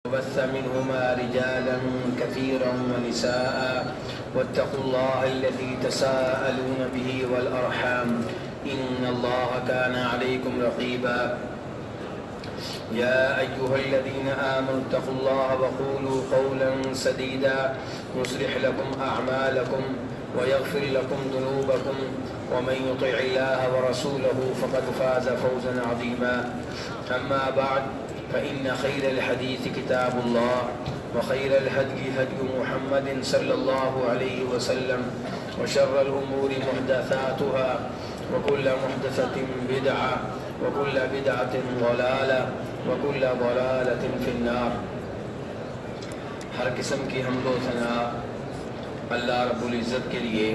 وبث منهما رجالا كثيرا ونساء واتقوا الله الذي تساءلون به والأرحام إن الله كان عليكم رقيبا يا أيها الذين آمنوا اتقوا الله وقولوا قولا سديدا يصلح لكم أعمالكم ويغفر لكم ذنوبكم ومن يطع الله ورسوله فقد فاز فوزا عظيما أما بعد فإن خير الحديث كتاب الله وخير الهدي هدي محمد صلى الله عليه وسلم وشر الأمور محدثاتها وكل محدثة بدعة وكل بدعة ضلالة وكل ضلالة في النار۔ ہر قسم کی حمد و ثنا اللہ رب العزت کے لیے،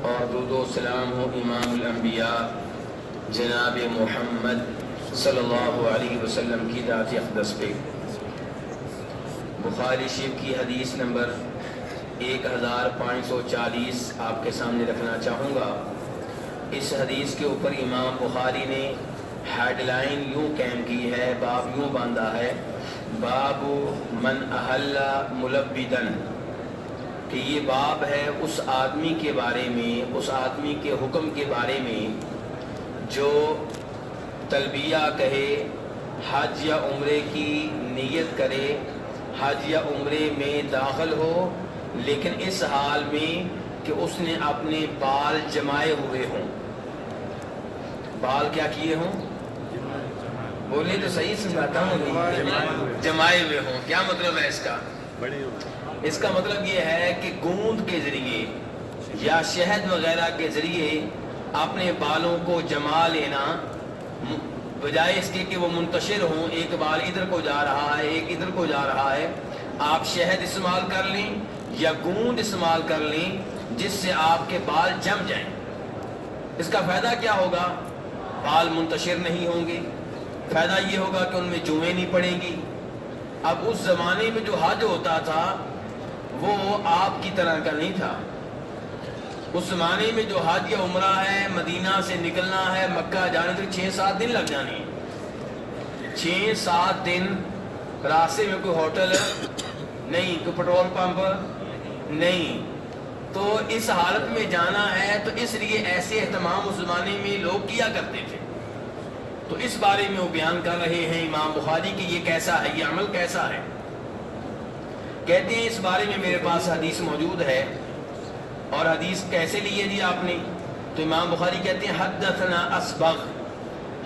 اور درود و سلام ہو امام الانبیاء جناب محمد صلی اللہ علیہ وسلم کی ذات اقدس پہ۔ بخاری شریف کی حدیث نمبر 1540 آپ کے سامنے رکھنا چاہوں گا۔ اس حدیث کے اوپر امام بخاری نے ہیڈ لائن یوں قائم کی ہے، باب یوں باندھا ہے، باب من احل ملبدن، کہ یہ باب ہے اس آدمی کے بارے میں، اس آدمی کے حکم کے بارے میں جو تلبیہ کہے، حج یا عمرے کی نیت کرے، حج یا عمرے میں داخل ہو، لیکن اس حال میں کہ اس نے اپنے بال جمائے ہوئے ہوں۔ بال کیا کیے ہوں؟ بولے تو صحیح سمجھاتا ہوں، جمائے ہوئے ہوں۔ کیا مطلب ہے اس کا؟ اس کا مطلب یہ ہے کہ گوند کے ذریعے یا شہد وغیرہ کے ذریعے اپنے بالوں کو جما لینا، بجائے اس کے کہ وہ منتشر ہوں، ایک بال ادھر کو جا رہا ہے ایک ادھر کو جا رہا ہے، آپ شہد استعمال کر لیں یا گوند استعمال کر لیں جس سے آپ کے بال جم جائیں۔ اس کا فائدہ کیا ہوگا؟ بال منتشر نہیں ہوں گے، فائدہ یہ ہوگا کہ ان میں جوئیں نہیں پڑیں گی۔ اب اس زمانے میں جو حج ہوتا تھا وہ آپ کی طرح کا نہیں تھا۔ اس زمانے میں جو حج یا عمرہ ہے، مدینہ سے نکلنا ہے مکہ جانے تک 6-7 دن لگ جانے ہیں۔ 6-7 دن راستے میں کوئی ہوٹل نہیں، کوئی پیٹرول پمپ نہیں، تو اس حالت میں جانا ہے، تو اس لیے ایسے اہتمام اس زمانے میں لوگ کیا کرتے تھے۔ تو اس بارے میں وہ بیان کر رہے ہیں امام بخاری کہ یہ کیسا ہے، یہ عمل کیسا ہے۔ کہتے ہیں اس بارے میں میرے پاس حدیث موجود ہے، اور حدیث کیسے لیے جی آپ نے؟ تو امام بخاری کہتے ہیں حدثنا اسبغ،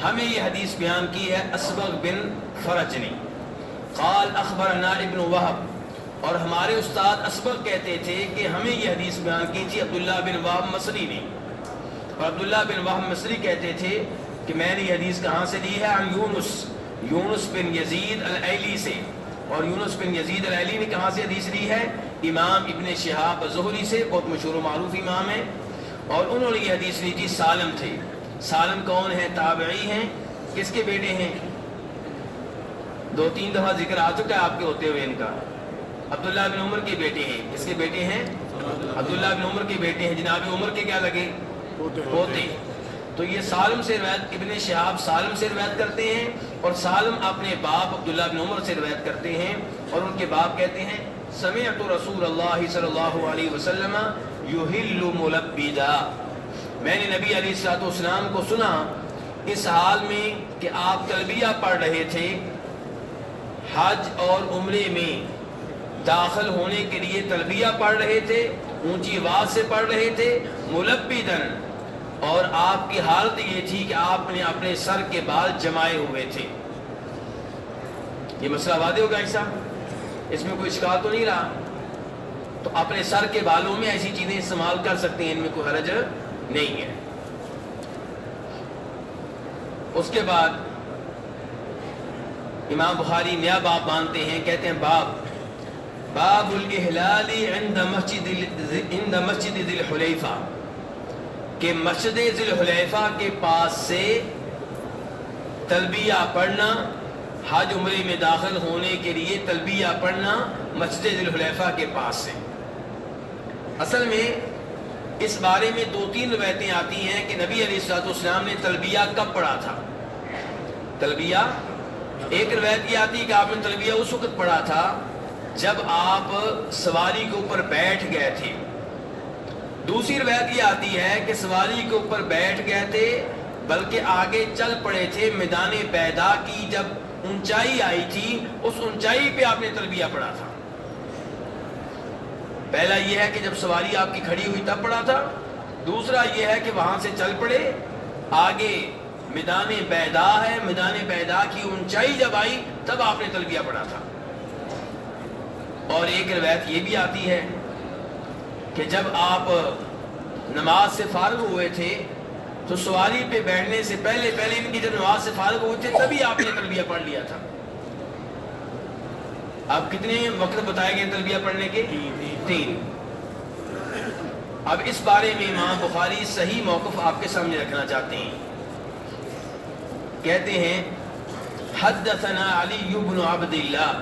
ہمیں یہ حدیث بیان کی ہے اسبغ بن فرج نے، قال اخبرنا ابن وہب، اور ہمارے استاد اسبغ کہتے تھے کہ ہمیں یہ حدیث بیان کی تھی عبداللہ بن وہب مصری نے، اور عبداللہ بن وہب مصری کہتے تھے کہ میں نے یہ حدیث کہاں سے لی ہے؟ عن یونس بن یزید الایلی سے، اور یونس بن یزید الایلی نے کہاں سے حدیث لی ہے؟ امام ابن شہاب زہری سے، بہت مشہور و معروف امام ہیں، اور انہوں نے یہ حدیث لی تھی، سالم تھے۔ سالم کون ہیں؟ تابعی ہیں۔ کس کے بیٹے ہیں؟ 2-3 دفعہ ذکر آ چکا ہے آپ کے ہوتے ہوئے ان کا، عبداللہ بن عمر کے بیٹے ہیں۔ کس کے بیٹے ہیں؟ عبداللہ بن عمر کے بیٹے ہیں۔ جناب عمر کے کیا لگے؟ پوتے۔ تو یہ سالم سے روایت، ابن شہاب سالم سے روایت کرتے ہیں، اور سالم اپنے باپ عبداللہ بن عمر سے روایت کرتے ہیں، اور ان کے باپ کہتے ہیں سمعت رسول اللہ صلی اللہ علیہ وسلم یحل ملبدا، میں نے نبی علیہ الصلوۃ والسلام کو سنا اس حال میں کہ آپ تلبیہ پڑھ رہے تھے، حج اور عمرے میں داخل ہونے کے لیے تلبیہ پڑھ رہے تھے، اونچی آواز سے پڑھ رہے تھے، ملبدن، اور آپ کی حالت یہ تھی کہ آپ نے اپنے سر کے بال جمائے ہوئے تھے۔ یہ مسئلہ واضح ہوگا ایسا؟ اس میں کوئی اشکال تو نہیں رہا؟ تو اپنے سر کے بالوں میں ایسی چیزیں استعمال کر سکتے ہیں، ان میں کوئی حرج نہیں ہے۔ اس کے بعد امام بخاری نیا باب باندھتے ہیں، کہتے ہیں باب الاحلال عند مسجد ذی الحلیفہ، کہ مسجد ذی الحلیفہ کے پاس سے تلبیہ پڑھنا، حج عمرے میں داخل ہونے کے لیے تلبیہ پڑھنا مسجد ذی الحلیفہ کے پاس سے۔ اصل میں اس بارے میں 2-3 روایتیں آتی ہیں کہ نبی علیہ الصلوۃ والسلام نے تلبیہ کب پڑھا تھا۔ تلبیہ ایک روایت یہ آتی ہے کہ آپ نے تلبیہ اس وقت پڑھا تھا جب آپ سواری کے اوپر بیٹھ گئے تھے. دوسری روایت یہ آتی ہے کہ سواری کے اوپر بیٹھ گئے تھے بلکہ آگے چل پڑے تھے. میدان بیدا کی جب اونچائی آئی تھی اس اونچائی پہ آپ نے تلبیہ پڑھا تھا. پہلا یہ ہے کہ جب سواری آپ کی کھڑی ہوئی تب پڑھا تھا. دوسرا یہ ہے کہ وہاں سے چل پڑے, آگے میدان بیدا ہے, میدان بیدا کی اونچائی جب آئی تب آپ نے تلبیہ پڑھا تھا. اور ایک روایت یہ بھی آتی ہے کہ جب آپ نماز سے فارغ ہوئے تھے تو سواری پہ بیٹھنے سے پہلے ان کی جب نماز سے فارغ ہوئے تھے تبھی آپ نے تلبیہ پڑھ لیا تھا. اب کتنے وقت بتائے گئے تلبیہ پڑھنے کے؟ 3. اب اس بارے میں امام بخاری صحیح موقف آپ کے سامنے رکھنا چاہتے ہیں. کہتے ہیں حدثنا علی بن عبد اللہ,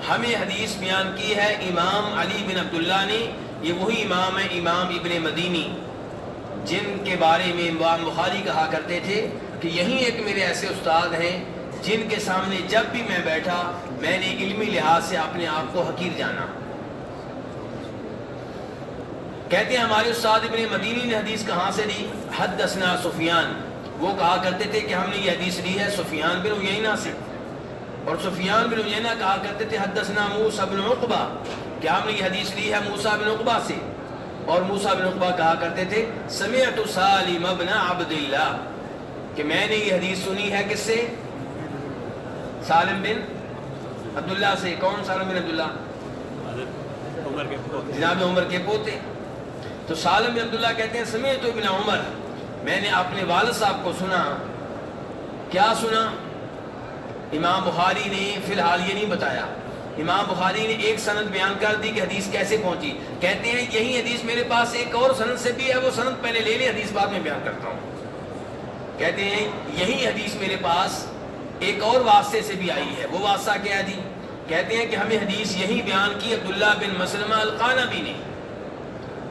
ہمیں حدیث بیان کی ہے امام علی بن عبداللہ نے. یہ وہی امام ہے امام ابن مدینی جن کے بارے میں امام بخاری کہا کرتے تھے کہ یہی ایک میرے ایسے استاد ہیں جن کے سامنے جب بھی میں بیٹھا میں نے علمی لحاظ سے اپنے آپ کو حقیر جانا. کہتے ہیں ہمارے استاد ابن مدینی نے حدیث کہاں سے لی؟ حدثنا سفیان, وہ کہا کرتے تھے کہ ہم نے یہ حدیث لی ہے سفیان بن عیینہ سے, اور سفیان بن عیینہ کہا کرتے تھے حدثنا موسیٰ بن عقبہ, کہ ہم نے یہ حدیث لی ہے موسیٰ بن عقبہ سے, اور موسیٰ بن عقبہ کہا کرتے تھے سمعت سالم بن عبد اللہ, کہ میں نے یہ حدیث سنی ہے کس سے؟ سالم بن عبداللہ سے. کون سالم بن عبداللہ؟ جناب عمر کے پوتے. تو سالم بن عبداللہ کہتے ہیں سمعت ابن عمر, میں نے اپنے والد صاحب کو سنا. کیا سنا؟ امام بخاری نے فی الحال یہ نہیں بتایا. امام بخاری نے ایک سند بیان کر دی کہ حدیث کیسے پہنچی. کہتے ہیں یہی حدیث میرے پاس ایک اور سند سے بھی ہے, وہ سند پہلے لے لیں, حدیث بعد میں بیان کرتا ہوں. کہتے ہیں یہی حدیث میرے پاس ایک اور واسطے سے بھی آئی ہے. وہ واسطہ کیا دی؟ کہتے ہیں کہ ہمیں حدیث یہی بیان کی عبداللہ بن مسلمہ القانبی نے,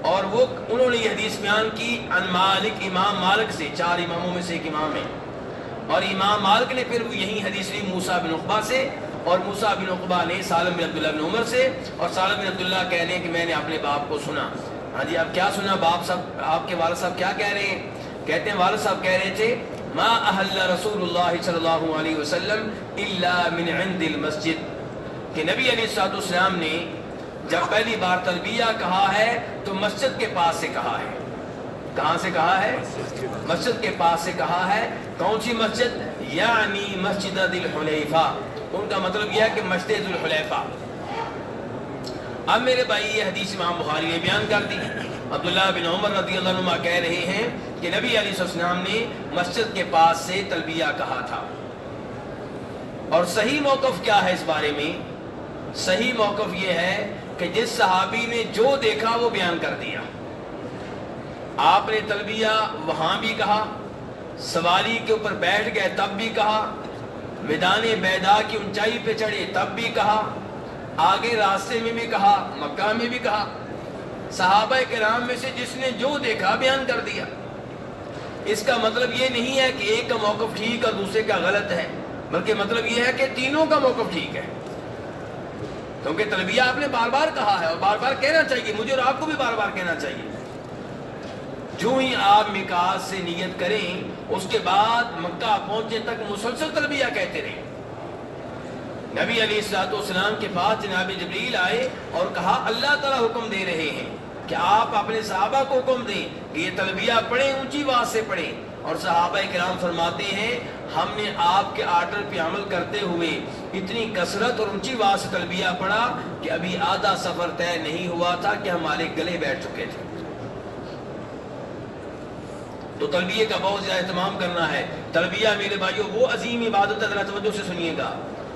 اور وہ انہوں نے یہ حدیث بیان کی عن مالک, امام مالک سے, 4 اماموں میں سے ایک امام ہے, اور امام مالک نے پھر یہی حدیث لی موسیٰ بن عقبہ سے, اور موسیٰ بن عقبہ نے سالم بن عبداللہ بن عمر سے, اور سالم بن عبداللہ کہہ رہے ہیں کہ میں نے اپنے باپ کو سنا. ہاں جی, اب کیا سنا؟ باپ صاحب, آپ کے والد صاحب کیا کہہ رہے ہیں؟ کہتے ہیں والد صاحب کہہ رہے تھے ما احل رسول اللہ صلی اللہ علیہ وسلم الا من عند المسجد, کہ نبی علیہ الصلوۃ والسلام نے جب پہلی بار تلبیہ کہا ہے تو مسجد کے پاس سے کہا ہے. کہاں سے کہا ہے؟ مسجد کے پاس سے کہا ہے. کون سی مسجد؟ یعنی مسجد ذی الحلیفہ. ان کا مطلب یہ ہے کہ مسجد ذی الحلیفہ. اب میرے بھائی یہ حدیث امام بخاری نے بیان کر دی. عبداللہ بن عمر رضی اللہ عنہ کہہ رہے ہیں کہ نبی علیہ السلام نے مسجد کے پاس سے تلبیہ کہا تھا. اور صحیح موقف کیا ہے اس بارے میں؟ صحیح موقف یہ ہے کہ جس صحابی نے جو دیکھا وہ بیان کر دیا. آپ نے تلبیہ وہاں بھی کہا, سواری کے اوپر بیٹھ گئے تب بھی کہا, میدان بیدا کی اونچائی پہ چڑھے تب بھی کہا, آگے راستے میں بھی کہا, مکہ میں بھی کہا. صحابہ کرام میں سے جس نے جو دیکھا بیان کر دیا. اس کا مطلب یہ نہیں ہے کہ ایک کا موقف ٹھیک اور دوسرے کا غلط ہے, بلکہ مطلب یہ ہے کہ تینوں کا موقف ٹھیک ہے, کیونکہ تلبیہ آپ نے بار بار کہا ہے اور بار بار کہنا چاہیے. مجھے اور آپ کو بھی بار بار کہنا چاہیے. جو ہی آپ میقات سے نیت کریں اس کے بعد مکہ پہنچنے تک مسلسل تلبیہ کہتے رہیں. نبی علیہ الصلوۃ والسلام کے پاس جناب جبریل آئے اور کہا اللہ تعالیٰ حکم دے رہے ہیں کہ آپ اپنے صحابہ کو حکم دیں کہ یہ تلبیہ پڑھیں, اونچی آواز سے پڑھیں. اور صحابہ کرام فرماتے ہیں ہم نے آپ کے آرڈر پہ عمل کرتے ہوئے اتنی کثرت اور اونچی آواز سے تلبیہ پڑھا کہ ابھی آدھا سفر طے نہیں ہوا تھا کہ ہمارے گلے بیٹھ چکے تھے. تو تلبیہ کا بہت زیادہ اہتمام کرنا ہے. تلبیہ میرے بھائیوں وہ عظیم عبادت ہے, ذرا توجہ سے سنیے گا.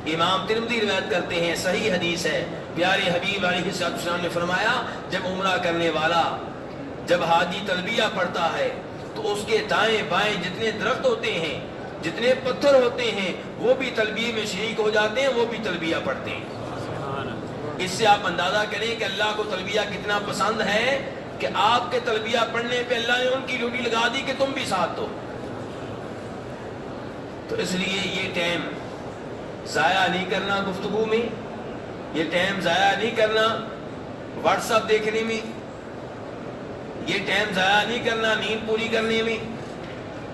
امام ترمذی روایت کرتے ہیں, صحیح حدیث ہے, پیارے حبیب علیہ السلام نے فرمایا جب عمرہ کرنے والا, جب حاجی تلبیہ پڑھتا ہے تو اس کے دائیں بائیں جتنے درخت ہوتے ہیں, جتنے پتھر ہوتے ہیں, وہ بھی تلبیہ میں شریک ہو جاتے ہیں, وہ بھی تلبیہ پڑھتے ہیں. اس سے آپ اندازہ کریں کہ اللہ کو تلبیہ کتنا پسند ہے کہ آپ کے تلبیہ پڑھنے پہ اللہ نے ان کی ڈیوٹی لگا دی کہ تم بھی ساتھ دو. تو اس لیے یہ ٹائم ضائع نہیں کرنا گفتگو میں، یہ ٹائم ضائع نہیں کرنا واٹس ایپ دیکھنے میں، یہ ٹائم ضائع نہیں کرنا نیند پوری کرنے میں.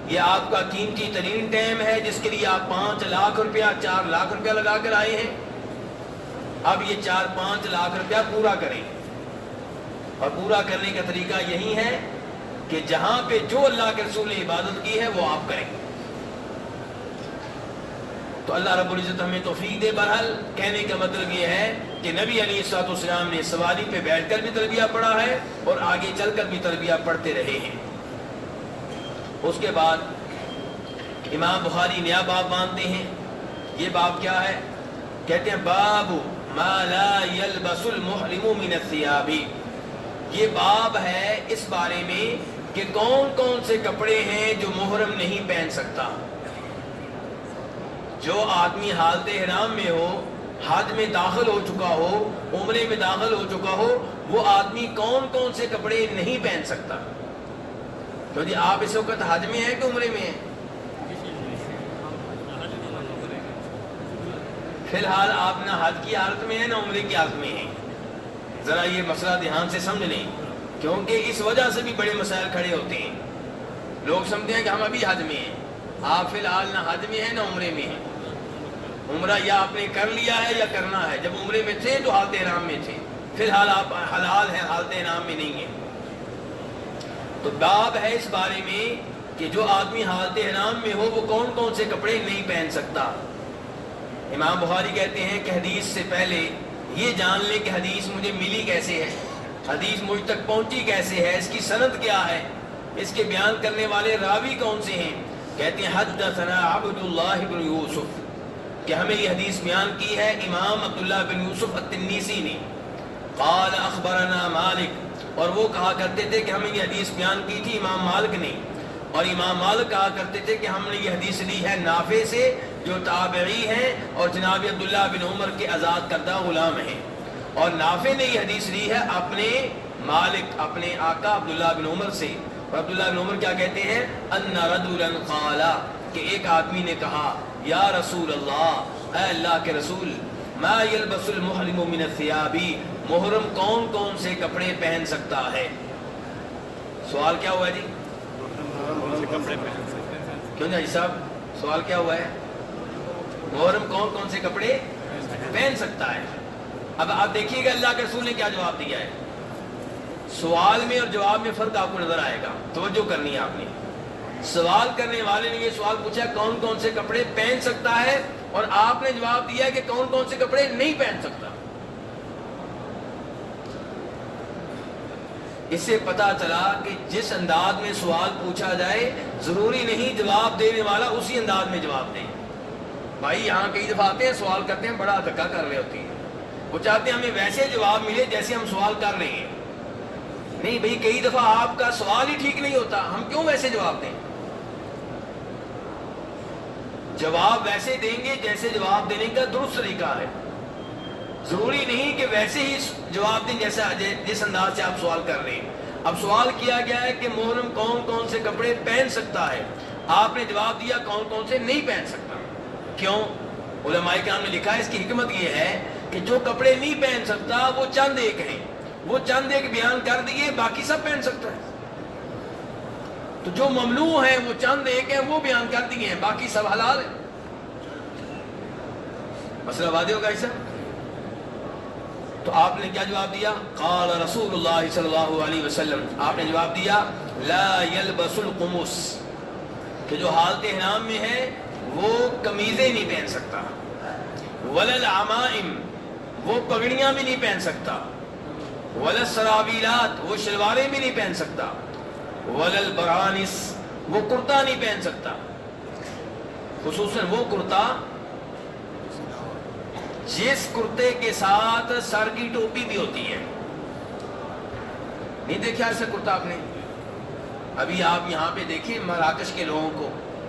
یہ آپ کا قیمتی ترین ٹائم ہے جس کے لیے آپ 5 لاکھ روپیہ 4 لاکھ روپیہ لگا کر آئے ہیں. اب یہ 4-5 لاکھ روپیہ پورا کریں، اور پورا کرنے کا طریقہ یہی ہے کہ جہاں پہ جو اللہ کے رسول نے عبادت کی ہے وہ آپ کریں. تو اللہ رب العزت ہمیں توفیق دے. بہرحال کہنے کا مطلب یہ ہے کہ نبی علیہ الصلوۃ والسلام نے سواری پہ بیٹھ کر بھی تلبیہ پڑھا ہے اور آگے چل کر بھی تلبیہ پڑھتے رہے ہیں. اس کے بعد امام بخاری نیا باب باندھتے ہیں. یہ باب کیا ہے؟ کہتے ہیں باب ما لا يلبس المحرم من الثياب. یہ باب ہے اس بارے میں کہ کون کون سے کپڑے ہیں جو محرم نہیں پہن سکتا. جو آدمی حالت احرام میں ہو، حج میں داخل ہو چکا ہو، عمرے میں داخل ہو چکا ہو، وہ آدمی کون کون سے کپڑے نہیں پہن سکتا. تو جی آپ اس وقت حج میں ہیں کہ عمرے میں ہیں؟ فی الحال آپ نہ حج کی حالت میں ہیں نہ عمرے کی حالت میں ہیں. ذرا یہ مسئلہ دھیان سے سمجھ لیں، کیونکہ اس وجہ سے بھی بڑے مسائل کھڑے ہوتے ہیں. لوگ سمجھتے ہیں کہ ہم ابھی حج میں ہیں. آپ فی الحال نہ حج میں ہیں نہ عمرے میں ہیں. عمرہ یا آپ نے کر لیا ہے یا کرنا ہے. جب عمرے میں تھے تو حالت احرام میں تھے، فی الحال آپ حلال ہیں، حالت احرام میں نہیں ہیں. تو باب ہے اس بارے میں کہ جو آدمی حالت احرام میں ہو وہ کون کون سے کپڑے نہیں پہن سکتا. امام بخاری کہتے ہیں کہ حدیث سے پہلے یہ جان لیں کہ حدیث مجھے ملی کیسے ہے، حدیث مجھ تک پہنچی کیسے ہے، اس کی سند کیا ہے، اس کے بیان کرنے والے راوی کون سے ہیں. کہتے ہیں حدثنا عبد اللہ بن یوسف، کہ ہمیں یہ حدیث بیان کی ہے امام عبداللہ بن یوسف التنیسی نے. قال اخبرنا مالک، اور وہ کہا کرتے تھے کہ ہمیں یہ حدیث بیان کی تھی امام مالک نے. اور امام مالک کہا کرتے تھے کہ ہم نے یہ حدیث لی ہے نافع سے جو تابعی ہیں اور جناب عبداللہ بن عمر کے آزاد کردہ غلام ہیں. اور نافع نے یہ حدیث لی ہے اپنے مالک، اپنے آقا عبداللہ بن عمر سے. اور عبداللہ بن عمر کیا کہتے ہیں؟ ان رجلا قال، کہ ایک آدمی نے کہا یا رسول اللہ، اے اللہ کے رسول، ما یلبس المحرم من الثیاب، محرم کون کون سے کپڑے پہن سکتا ہے. سوال کیا ہوا ہے جی؟ کیوں جی صاحب سوال کیا ہوا ہے؟ محرم کون کون سے کپڑے پہن سکتا ہے. اب آپ دیکھیے گا اللہ کے رسول نے کیا جواب دیا ہے. سوال میں اور جواب میں فرق آپ کو نظر آئے گا، توجہ کرنی ہے آپ نے. سوال کرنے والے نے یہ سوال پوچھا کون کون سے کپڑے پہن سکتا ہے، اور آپ نے جواب دیا کہ کون کون سے کپڑے نہیں پہن سکتا. اس سے پتا چلا کہ جس انداز میں سوال پوچھا جائے ضروری نہیں جواب دینے والا اسی انداز میں جواب دے. بھائی یہاں کئی دفعہ آتے ہیں سوال کرتے ہیں بڑا دھکا کر رہے ہوتے ہیں، وہ چاہتے ہیں ہمیں ویسے جواب ملے جیسے ہم سوال کر رہے ہیں. نہیں بھائی، کئی دفعہ آپ کا سوال ہی ٹھیک نہیں ہوتا، ہم کیوں ویسے جواب دیں؟ جواب ویسے دیں گے جیسے جواب دینے کا درست طریقہ ہے. ضروری نہیں کہ ویسے ہی جواب دیں جیسا جس انداز سے آپ سوال کر رہے ہیں. اب سوال کیا گیا ہے کہ محرم کون کون سے کپڑے پہن سکتا ہے، آپ نے جواب دیا کون کون سے نہیں پہن سکتا. کیوں؟ علماء کرام نے لکھا ہے اس کی حکمت یہ ہے کہ جو کپڑے نہیں پہن سکتا وہ چند ایک ہیں، وہ چند ایک بیان کر دیے، باقی سب پہن سکتا ہے. تو جو ممنوع ہیں وہ چند ایک ہیں، وہ بیان کر دیے ہیں، باقی سب حلال ہیں. مسئلہ واضح ہوگا ایسا؟ تو آپ نے کیا جواب دیا؟ قال رسول اللہ صلی اللہ علیہ وسلم، آپ نے جواب دیا لا یلبس القمص، کہ جو حالت احرام میں ہے وہ قمیضیں نہیں پہن سکتا. ولا العمائم، وہ پگڑیاں بھی نہیں پہن سکتا. ولا السراویلات، وہ شلواریں بھی نہیں پہن سکتا. ولا البرانس، وہ کرتا نہیں پہن سکتا، خصوصاً وہ کرتا جس کرتے کے ساتھ سر کی ٹوپی بھی ہوتی ہے. نہیں دیکھا ایسا کرتا آپ نے؟ ابھی آپ یہاں پہ دیکھیں مراکش کے لوگوں کو،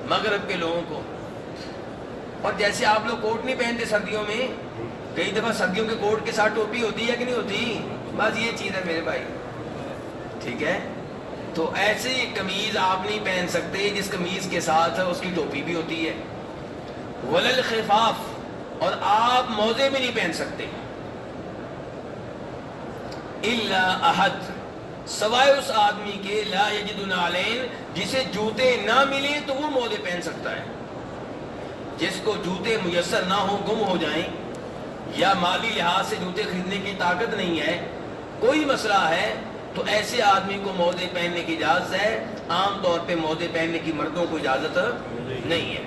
مغرب کے لوگوں کو، اور جیسے آپ لوگ کوٹ نہیں پہنتے سردیوں میں، کئی دفعہ سردیوں کے کوٹ کے ساتھ ٹوپی ہوتی ہے کہ نہیں ہوتی؟ بس یہ چیز ہے میرے بھائی، ٹھیک ہے؟ تو ایسی قمیض آپ نہیں پہن سکتے جس قمیض کے ساتھ اس کی ٹوپی بھی ہوتی ہے. ولا الخفاف، اور آپ موزے بھی نہیں پہن سکتے، الا احد، سوائے اس آدمی کے لا یجد نعلین، جسے جوتے نہ ملے تو وہ موزے پہن سکتا ہے۔ جس کو جوتے میسر نہ ہو، گم ہو جائیں، یا مالی لحاظ سے جوتے خریدنے کی طاقت نہیں ہے، کوئی مسئلہ ہے، تو ایسے آدمی کو موزے پہننے کی اجازت ہے۔ عام طور پہ موزے پہننے کی مردوں کو اجازت نہیں ہے۔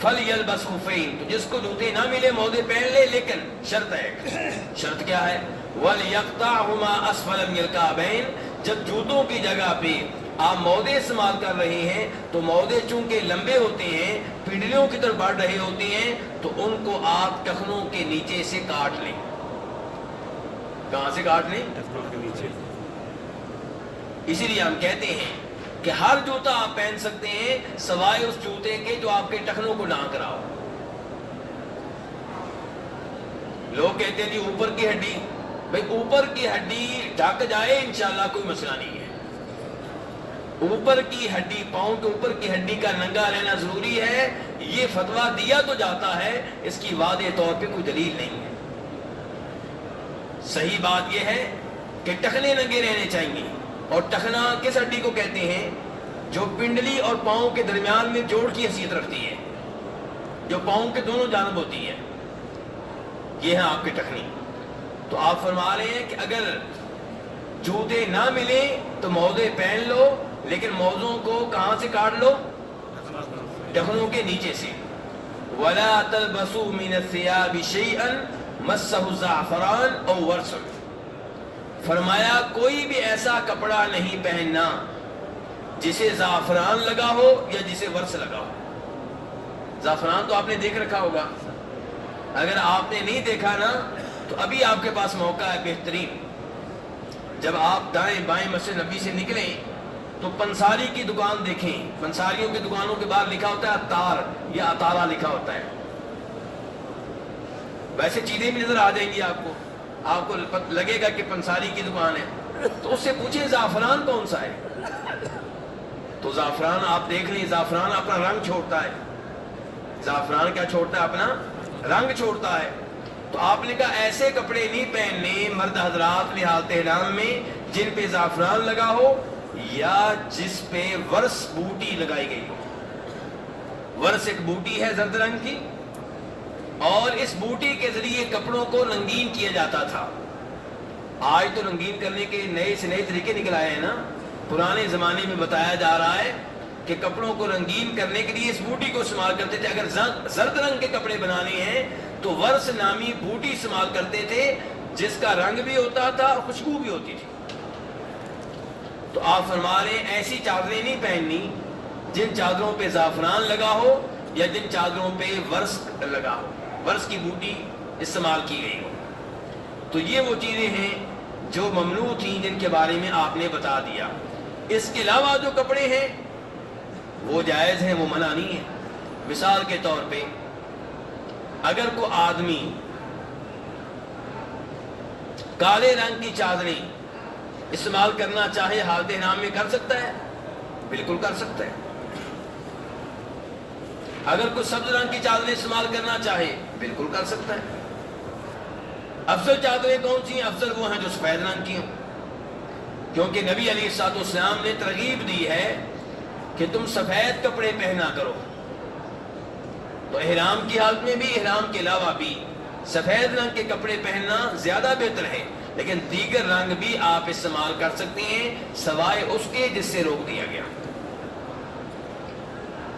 فَلْيَلْبَسْ خُفَّيْنِ، تو جس کو جوتے نہ ملے موزے پہن لے، لیکن شرط ہے۔ شرط کیا ہے؟ وَلْيَقْطَعْهُمَا أَسْفَلَ مِنَ الْكَعْبَيْنِ، جب جوتوں کی جگہ پہ آپ موزے استعمال کر رہے ہیں تو موزے چونکہ لمبے ہوتے ہیں، پنڈلیوں کی طرف بڑھ رہے ہوتے ہیں، تو ان کو آپ ٹخنوں کے نیچے سے کاٹ لیں۔ کہاں سے کاٹ لیں؟ ٹخنوں کے نیچے۔ اسی لیے ہم کہتے ہیں کہ ہر جوتا آپ پہن سکتے ہیں سوائے اس جوتے کے جو آپ کے ٹخنوں کو ڈھانک رہا ہو۔ لوگ کہتے ہیں جی اوپر کی ہڈی، بھئی اوپر کی ہڈی ڈھک جائے انشاءاللہ کوئی مسئلہ نہیں ہے۔ اوپر کی ہڈی، پاؤں کے اوپر کی ہڈی کا ننگا رہنا ضروری ہے، یہ فتویٰ دیا تو جاتا ہے، اس کی واضح طور پہ کوئی دلیل نہیں ہے۔ صحیح بات یہ ہے کہ ٹخنے ننگے رہنے چاہیے، اور ٹخنا کس ہڈی کو کہتے ہیں؟ جو پنڈلی اور پاؤں کے درمیان میں جوڑ کی حیثیت رکھتی ہے، جو پاؤں کے دونوں جانب ہوتی ہے، یہ ہے آپ کے ٹخنی۔ تو آپ فرما رہے ہیں کہ اگر جوتے نہ ملے تو موزے پہن لو، لیکن موزوں کو کہاں سے کاٹ لو؟ ٹخنوں کے نیچے سے۔ وَلَا تَلْبَسُوا مِنَ الثِّيَابِ شَيْئًا مَسَّهُ زَعْفَرَانٌ أَوْ وَرْسٌ، فرمایا کوئی بھی ایسا کپڑا نہیں پہننا جسے زعفران لگا ہو یا جسے ورس لگا ہو۔ زعفران تو آپ نے دیکھ رکھا ہوگا، اگر آپ نے نہیں دیکھا نا تو ابھی آپ کے پاس موقع ہے بہترین۔ جب آپ دائیں بائیں مسجد نبی سے نکلیں تو پنساری کی دکان دیکھیں، پنساریوں کی دکانوں کے باہر لکھا ہوتا ہے عطار یا عطارہ لکھا ہوتا ہے۔ ویسے چیزیں بھی نظر آ جائیں گی آپ کو لگے گا کہ پنساری کی دکان ہے، تو اس سے پوچھیں زعفران کون سا ہے؟ تو زعفران آپ دیکھ لیں، زعفران اپنا رنگ چھوڑتا ہے۔ زعفران کیا چھوڑتا ہے؟ اپنا رنگ چھوڑتا ہے۔ تو آپ نے کہا ایسے کپڑے نہیں پہننے مرد حضرات لحاظ احرام میں جن پہ زعفران لگا ہو یا جس پہ ورس بوٹی لگائی گئی ہو۔ ورس ایک بوٹی ہے زرد رنگ کی، اور اس بوٹی کے ذریعے کپڑوں کو رنگین کیا جاتا تھا۔ آج تو رنگین کرنے کے نئے سے نئے طریقے نکل آئے ہیں نا۔ پرانے زمانے میں بتایا جا رہا ہے کہ کپڑوں کو رنگین کرنے کے لیے اس بوٹی کو استعمال کرتے تھے۔ اگر زرد رنگ کے کپڑے بنانے ہیں تو ورس نامی بوٹی استعمال کرتے تھے، جس کا رنگ بھی ہوتا تھا اور خوشبو بھی ہوتی تھی۔ تو آپ فرما رہے ہیں ایسی چادریں نہیں پہننی جن چادروں پہ زعفران لگا ہو یا جن چادروں پہ ورس لگا ہو، ورس کی بوٹی استعمال کی گئی ہو۔ تو یہ وہ چیزیں ہیں جو ممنوع تھیں جن کے بارے میں آپ نے بتا دیا۔ اس کے علاوہ جو کپڑے ہیں وہ جائز ہیں، وہ منع نہیں ہے۔ مثال کے طور پہ اگر کوئی آدمی کالے رنگ کی چادریں استعمال کرنا چاہے حالت احرام میں کر سکتا ہے؟ بالکل کر سکتا ہے۔ اگر کوئی سبز رنگ کی چادریں استعمال کرنا چاہے بالکل کر سکتا ہے۔ افضل چادریں کون سی ہیں؟ افضل وہ ہیں جو سفید رنگ کی ہوں، کیونکہ نبی علیہ الصلوۃ والسلام نے ترغیب دی ہے کہ تم سفید کپڑے پہنا کرو۔ تو احرام کی حالت میں بھی، احرام کے علاوہ بھی سفید رنگ کے کپڑے پہننا زیادہ بہتر ہے، لیکن دیگر رنگ بھی آپ استعمال کر سکتے ہیں سوائے اس کے جس سے روک دیا گیا۔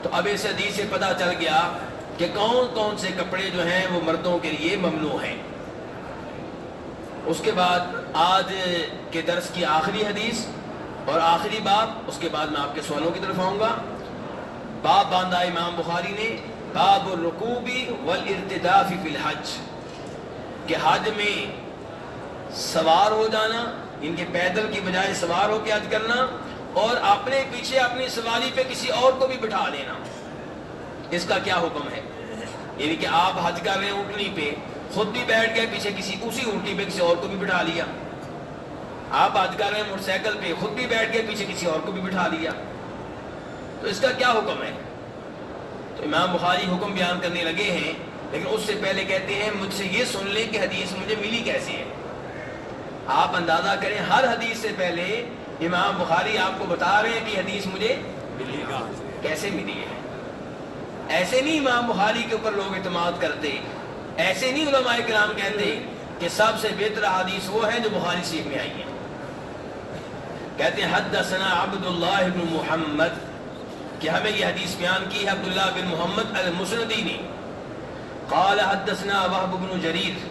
تو اب اس حدیث سے پتہ چل گیا کہ کون کون سے کپڑے جو ہیں وہ مردوں کے لیے ممنوع ہیں۔ اس کے بعد آج کے درس کی آخری حدیث اور آخری باب، اس کے بعد میں آپ کے سوالوں کی طرف آؤں گا۔ باب باندھا امام بخاری نے، باب الرکوب والارتداف فی الحج، کہ حج میں سوار ہو جانا، ان کے پیدل کی بجائے سوار ہو کے حج کرنا، اور اپنے پیچھے اپنی سواری پہ کسی اور کو بھی بٹھا لینا، اس کا کیا حکم ہے؟ یعنی کہ آپ حج کر رہے ہیں اونٹنی پہ، خود بھی بیٹھ گئے پیچھے اسی اونٹنی پہ کسی اور کو بھی بٹھا لیا۔ آپ حج کر رہے ہیں موٹر سائیکل پہ، خود بھی بیٹھ گئے پیچھے کسی اور کو بھی بٹھا لیا، تو اس کا کیا حکم ہے؟ تو امام بخاری حکم بیان کرنے لگے ہیں لیکن اس سے پہلے کہتے ہیں مجھ سے یہ سن لیں کہ حدیث مجھے ملی کیسی ہے. آپ اندازہ کریں ہر حدیث سے پہلے امام بخاری آپ کو بتا رہے ہیں کہ حدیث مجھے کیسے ملی ہے. ایسے نہیں امام بخاری کے اوپر لوگ اعتماد کرتے, ایسے نہیں علماء کرام کہتے کہ سب سے بہتر حدیث وہ ہے جو بخاری شریف میں آئی ہے. کہتے ہیں حدثنا عبداللہ بن محمد, کہ ہمیں یہ حدیث بیان کی ہے عبداللہ بن محمد المسندی نے. قال حدثنا وہب بن جریر,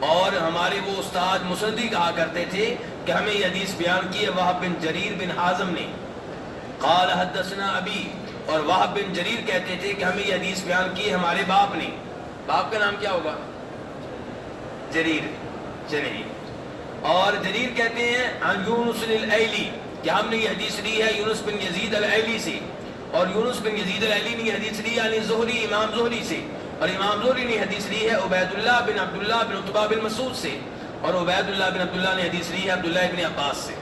اور ہمارے وہ استاد مسندی کہا کرتے تھے کہ ہمیں یہ حدیث بیان کی ہے وہب بن جریر بن حازم نے. قال حدثنا ابی, اور وہب بن جریر کہتے تھے کہ ہمیں یہ حدیث بیان کی ہے ہمارے باپ نے. باپ کا نام کیا ہوگا؟ جریر. اور جریر کہتے ہیں عن یونس الایلی, کہ ہم نے یہ حدیث لی ہے یونس بن یزید الایلی سے, اور یونس بن یزید الایلی نے یہ حدیث لی یعنی زہری, امام زہری سے, اور امام زہری نے حدیث لی ہے عبید اللہ بن عبداللہ بن عتبہ بن مسعود سے, اور عبید اللہ بن عبداللہ نے حدیث لی ہے عبداللہ بن عباس سے.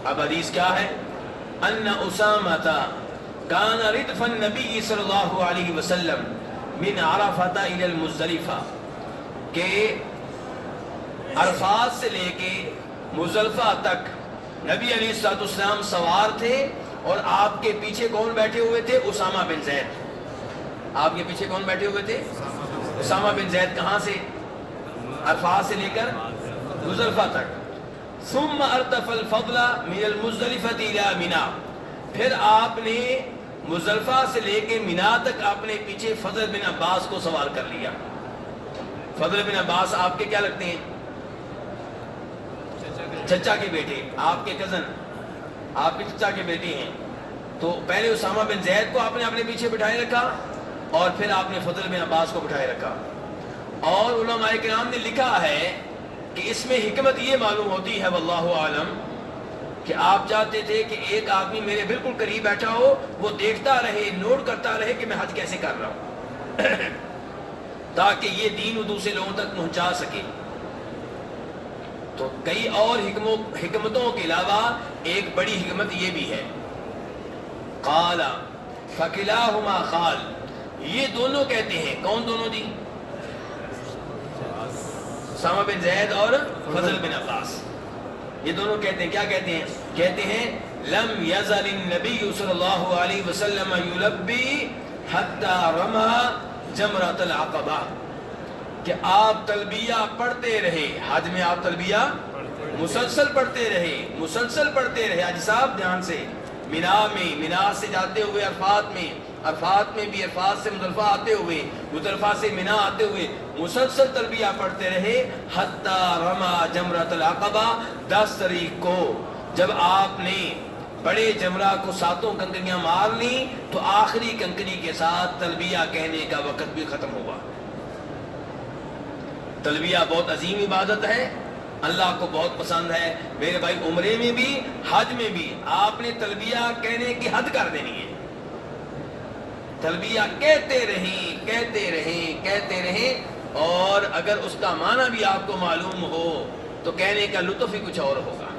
اب حدیث کیا ہے؟ ان اسامہ کان ردف النبی صلی اللہ علیہ وسلم من عرفۃ الی المزدلفہ, کہ عرفات سے لے کے مزدلفہ تک نبی علیہ الصلوۃ والسلام سوار تھے, اور آپ کے پیچھے کون بیٹھے ہوئے تھے؟ اسامہ بن زید. آپ کے پیچھے کون بیٹھے ہوئے تھے؟ اسامہ بن زید. کہاں سے؟ عرفات سے لے کر مزدلفہ تک. ثم ارتفع الفضل من المزدلفہ الی منی, پھر آپ نے مزدلفہ سے لے کے منی تک اپنے پیچھے فضل بن عباس کو سوار کر لیا. فضل بن عباس آپ کے کیا لگتے ہیں؟ چچا کے بیٹے, آپ کے کزن, آپ کے چچا کے بیٹے ہیں. تو پہلے اسامہ بن زید کو آپ نے اپنے پیچھے بٹھائے رکھا, اور پھر آپ نے فضل بن عباس کو بٹھائے رکھا. اور علماء کرام نے لکھا ہے کہ اس میں حکمت یہ معلوم ہوتی ہے واللہ عالم, کہ آپ چاہتے تھے کہ ایک آدمی میرے بالکل قریب بیٹھا ہو, وہ دیکھتا رہے, نوٹ کرتا رہے کہ میں حج کیسے کر رہا ہوں, تاکہ یہ دین و دوسرے لوگوں تک پہنچا سکے. تو کئی اور حکمتوں کے علاوہ ایک بڑی حکمت یہ بھی ہے. قال فکلاہما خال, یہ دونوں کہتے ہیں, کون دونوں جی؟ اسامہ بن زید اور فضل بن عباس. یہ دونوں کہتے ہیں, کیا کہتے ہیں؟ کہتے ہیں لم یزل النبی صلی اللہ علیہ وسلم یلبی حتی رمى جمرۃ العقبہ, کہ آپ تلبیہ پڑھتے رہے. حج میں آپ تلبیہ مسلسل پڑھتے رہے. حج صاحب دھیان سے, مینا سے جاتے ہوئے عرفات میں بھی, عرفات سے مزدلفہ آتے ہوئے, مزدلفہ سے مینا آتے ہوئے مسلسل تلبیہ پڑھتے رہے. حتی رمى جمرۃ العقبہ, 10 تاریخ کو جب آپ نے بڑے جمرہ کو 7 کنکریاں مار لی, تو آخری کنکری کے ساتھ تلبیہ کہنے کا وقت بھی ختم ہوا. تلبیہ بہت عظیم عبادت ہے, اللہ کو بہت پسند ہے. میرے بھائی عمرے میں بھی حج میں بھی آپ نے تلبیہ کہنے کی حد کر دینی ہے. تلبیہ کہتے رہیں, اور اگر اس کا معنی بھی آپ کو معلوم ہو تو کہنے کا لطف ہی کچھ اور ہوگا.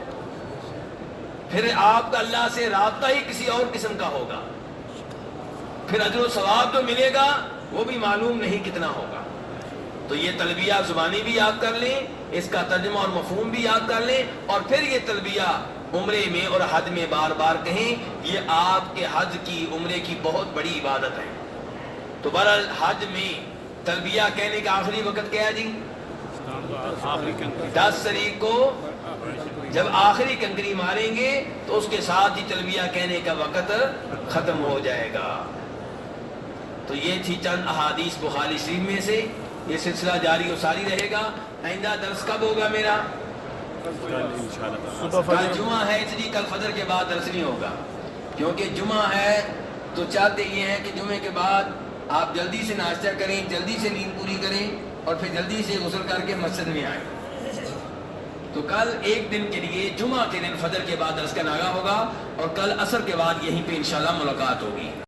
پھر آپ کا اللہ سے رابطہ ہی کسی اور قسم کا ہوگا. پھر اجر و ثواب جو ملے گا وہ بھی معلوم نہیں کتنا ہوگا. تو یہ تلبیہ زبانی بھی یاد کر لیں, اس کا ترجمہ اور مفہوم بھی یاد کر لیں, اور پھر یہ تلبیہ عمرے میں اور حج میں بار بار کہیں. یہ آپ کے حج کی, عمرے کی بہت بڑی عبادت ہے. تو بہرحال حج میں تلبیہ کہنے کا آخری وقت کیا ہے جی؟ 10 تاریخ کو جب آخری کنکری ماریں گے تو اس کے ساتھ ہی تلبیہ کہنے کا وقت ختم ہو جائے گا. تو یہ تھی چند احادیث بخاری شریف میں سے. یہ سلسلہ جاری و ساری رہے گا. آئندہ درس کب ہوگا میرا؟ کل جمعہ ہے, اس لیے کل فجر کے بعد درس نہیں ہوگا, کیونکہ جمعہ ہے. تو چاہتے یہ ہیں کہ جمعے کے بعد آپ جلدی سے ناشتہ کریں, جلدی سے نیند پوری کریں, اور پھر جلدی سے غسل کر کے مسجد میں آئیں. تو کل ایک دن کے لیے جمعہ کے دن فجر کے بعد درس کا ناغہ ہوگا, اور کل عصر کے بعد یہیں پہ انشاءاللہ ملاقات ہوگی.